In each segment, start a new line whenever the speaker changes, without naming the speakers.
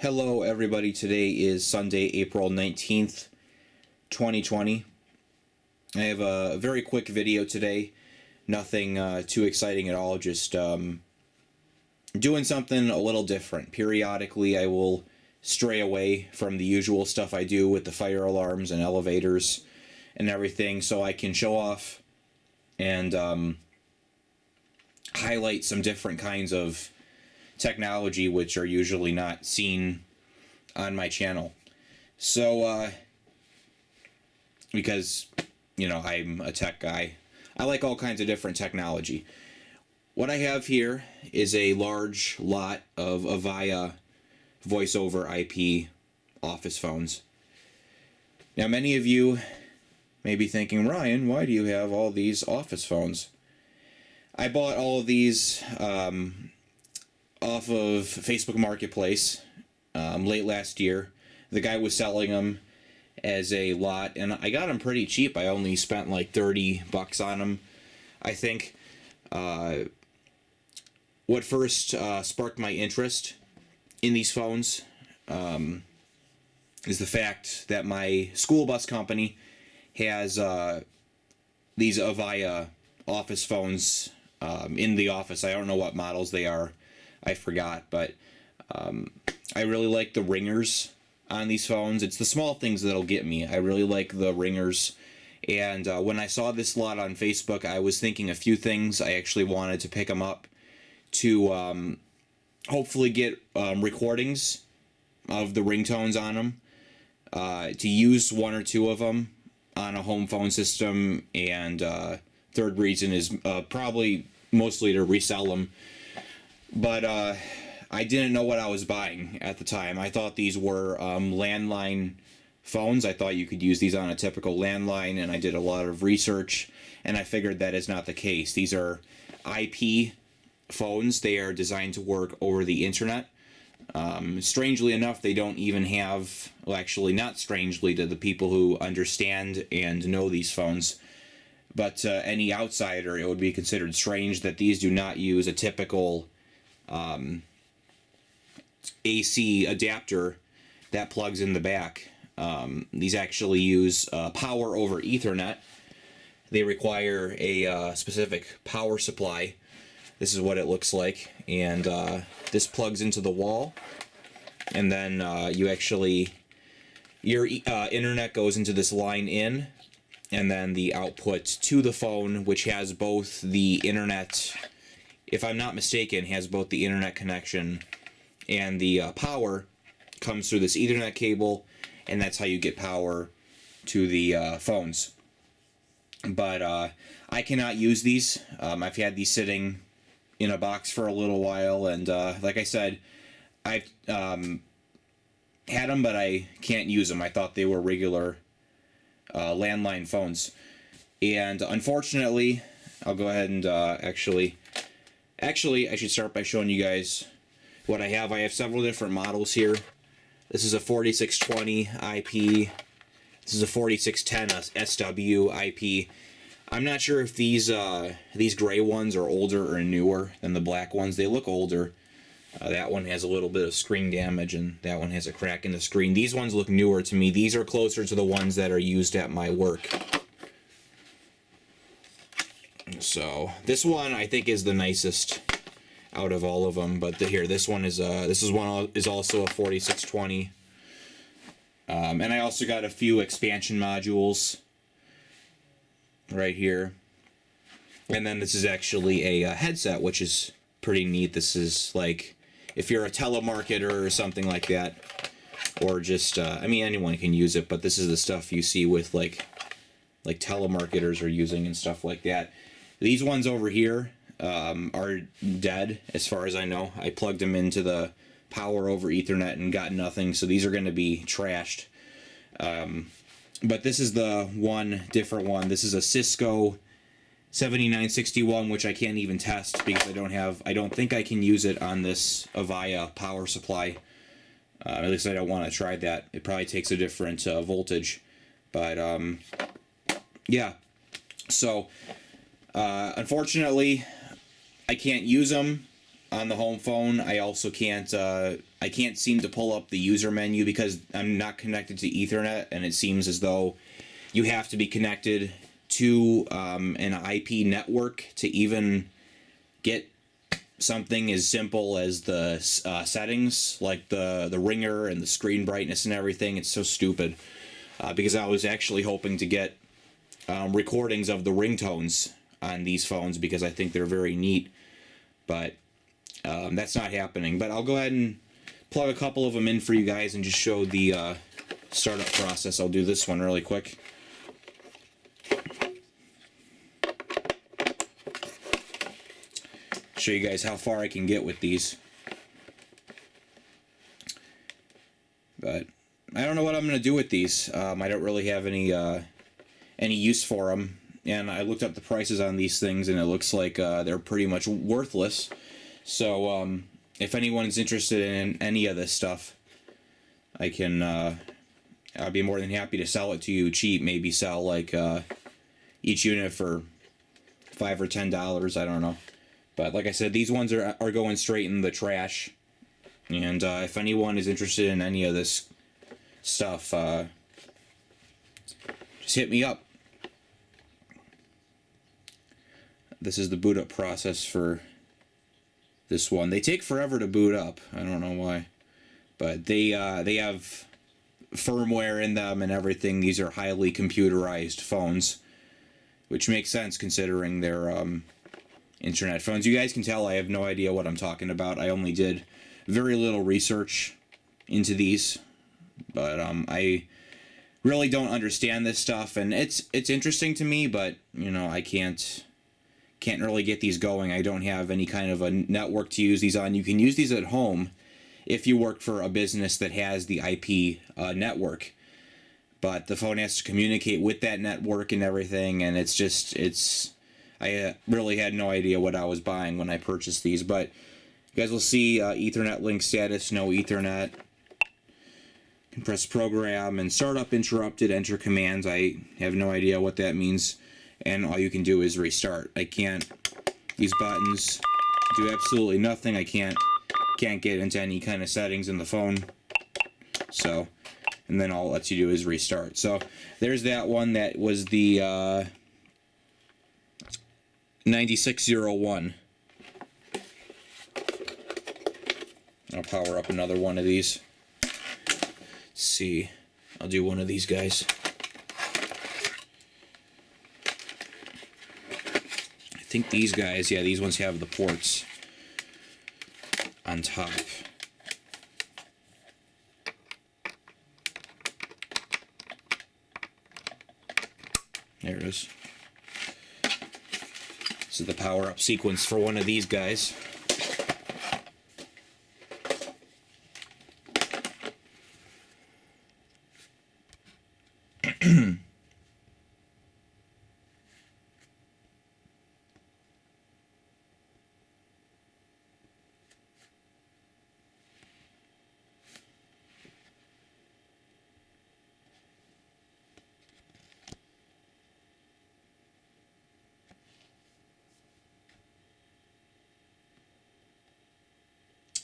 Hello everybody, today is Sunday, April 19th, 2020. I have a very quick video today, nothing too exciting at all, just doing something a little different. Periodically I will stray away from the usual stuff I do with the fire alarms and elevators and everything, so I can show off and highlight some different kinds of technology which are usually not seen on my channel. So because I'm a tech guy, I like all kinds of different technology. What I have here is a large lot of Avaya voice over IP office phones. Now many of you may be thinking, Ryan, why do you have all these office phones? I bought all of these off of Facebook Marketplace late last year. The guy was selling them as a lot, and I got them pretty cheap. I only spent like $30 on them, I think. What first sparked my interest in these phones is the fact that my school bus company has these Avaya office phones in the office. I don't know what models they are. I forgot, but I really like the ringers on these phones. It's the small things that'll get me. I really like the ringers. And when I saw this lot on Facebook, I was thinking a few things. I actually wanted to pick them up to hopefully get recordings of the ringtones on them, to use one or two of them on a home phone system, and third reason is probably mostly to resell them. But I didn't know what I was buying at the time. I thought these were landline phones. I thought you could use these on a typical landline, and I did a lot of research, and I figured that is not the case. These are IP phones. They are designed to work over the internet. Strangely enough, they don't even have, well, actually not strangely to the people who understand and know these phones, but any outsider, it would be considered strange that these do not use a typical AC adapter that plugs in the back. These actually use power over Ethernet. They require a specific power supply. This is what it looks like, and this plugs into the wall, and then your internet goes into this line in, and then the output to the phone, which has both the internet, if I'm not mistaken, has both the internet connection and the power, comes through this Ethernet cable, and that's how you get power to the phones. But I cannot use these. I've had these sitting in a box for a little while, and like I said, I've had them, but I can't use them. I thought they were regular landline phones. And unfortunately, I'll go ahead and Actually, I should start by showing you guys what I have. I have several different models here. This is a 4620 IP. This is a 4610 SW IP. I'm not sure if these gray ones are older or newer than the black ones. They look older. That one has a little bit of screen damage, and that one has a crack in the screen. These ones look newer to me. These are closer to the ones that are used at my work. So this one I think is the nicest out of all of them. But this one is also a 4620. And I also got a few expansion modules right here. And then this is actually a headset, which is pretty neat. This is like if you're a telemarketer or something like that, or just I mean, anyone can use it, but this is the stuff you see with like telemarketers are using and stuff like that. These ones over here are dead as far as I know. I plugged them into the power over Ethernet and got nothing, so these are going to be trashed. But this is the different one. This is a Cisco 7961, which I can't even test because I don't think I can use it on this Avaya power supply. At least I don't want to try that. It probably takes a different voltage. But yeah. So unfortunately, I can't use them on the home phone. I also can't. I I can't seem to pull up the user menu because I'm not connected to Ethernet, and it seems as though you have to be connected to an IP network to even get something as simple as the settings, like the ringer and the screen brightness and everything. It's so stupid because I was actually hoping to get recordings of the ringtones on these phones because I think they're very neat, but that's not happening. But I'll go ahead and plug a couple of them in for you guys and just show the startup process. I'll do this one really quick. Show you guys how far I can get with these. But I don't know what I'm going to do with these. I don't really have any use for them. And I looked up the prices on these things, and it looks like they're pretty much worthless. So if anyone's interested in any of this stuff, I can. I'd be more than happy to sell it to you cheap. Maybe sell like each unit for $5 or $10. I don't know. But like I said, these ones are going straight in the trash. And if anyone is interested in any of this stuff, just hit me up. This is the boot up process for this one. They take forever to boot up. I don't know why. But they have firmware in them and everything. These are highly computerized phones, which makes sense considering they're internet phones. You guys can tell I have no idea what I'm talking about. I only did very little research into these, but I really don't understand this stuff, and it's interesting to me, but you know, I can't really get these going. I don't have any kind of a network to use these on. You can use these at home if you work for a business that has the IP network, but the phone has to communicate with that network and everything, and I really had no idea what I was buying when I purchased these. But you guys will see Ethernet link status, no Ethernet. Press program and startup interrupted, enter commands. I have no idea what that means. And all you can do is restart. These buttons do absolutely nothing. I can't get into any kind of settings in the phone. So, and then all it lets you do is restart. So there's that one. That was the 9601. I'll power up another one of these. Let's see. I'll do one of these guys. I think these guys, yeah, these ones have the ports on top. There it is. This is the power-up sequence for one of these guys.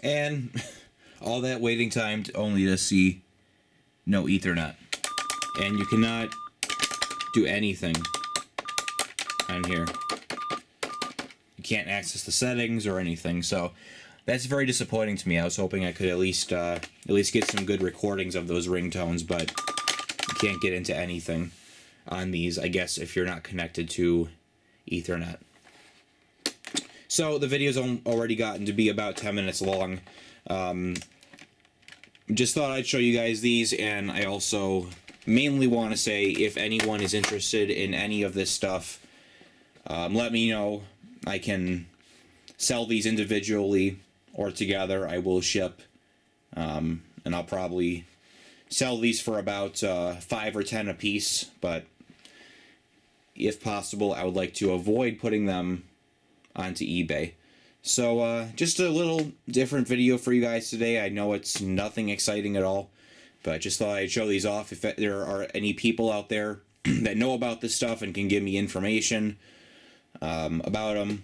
And all that waiting time only to see no Ethernet. And you cannot do anything on here. You can't access the settings or anything. So that's very disappointing to me. I was hoping I could at least get some good recordings of those ringtones, but you can't get into anything on these, I guess, if you're not connected to Ethernet. So the video's already gotten to be about 10 minutes long. Just thought I'd show you guys these, and I also mainly want to say if anyone is interested in any of this stuff, let me know. I can sell these individually or together. I will ship, and I'll probably sell these for about 5 or 10 a piece, but if possible, I would like to avoid putting them onto eBay. So just a little different video for you guys today. I know it's nothing exciting at all, but just thought I'd show these off. If there are any people out there that know about this stuff and can give me information about them,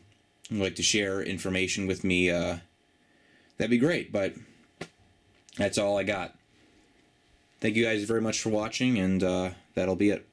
would like to share information with me, that'd be great. But That's all I got. Thank you guys very much for watching, and that'll be it.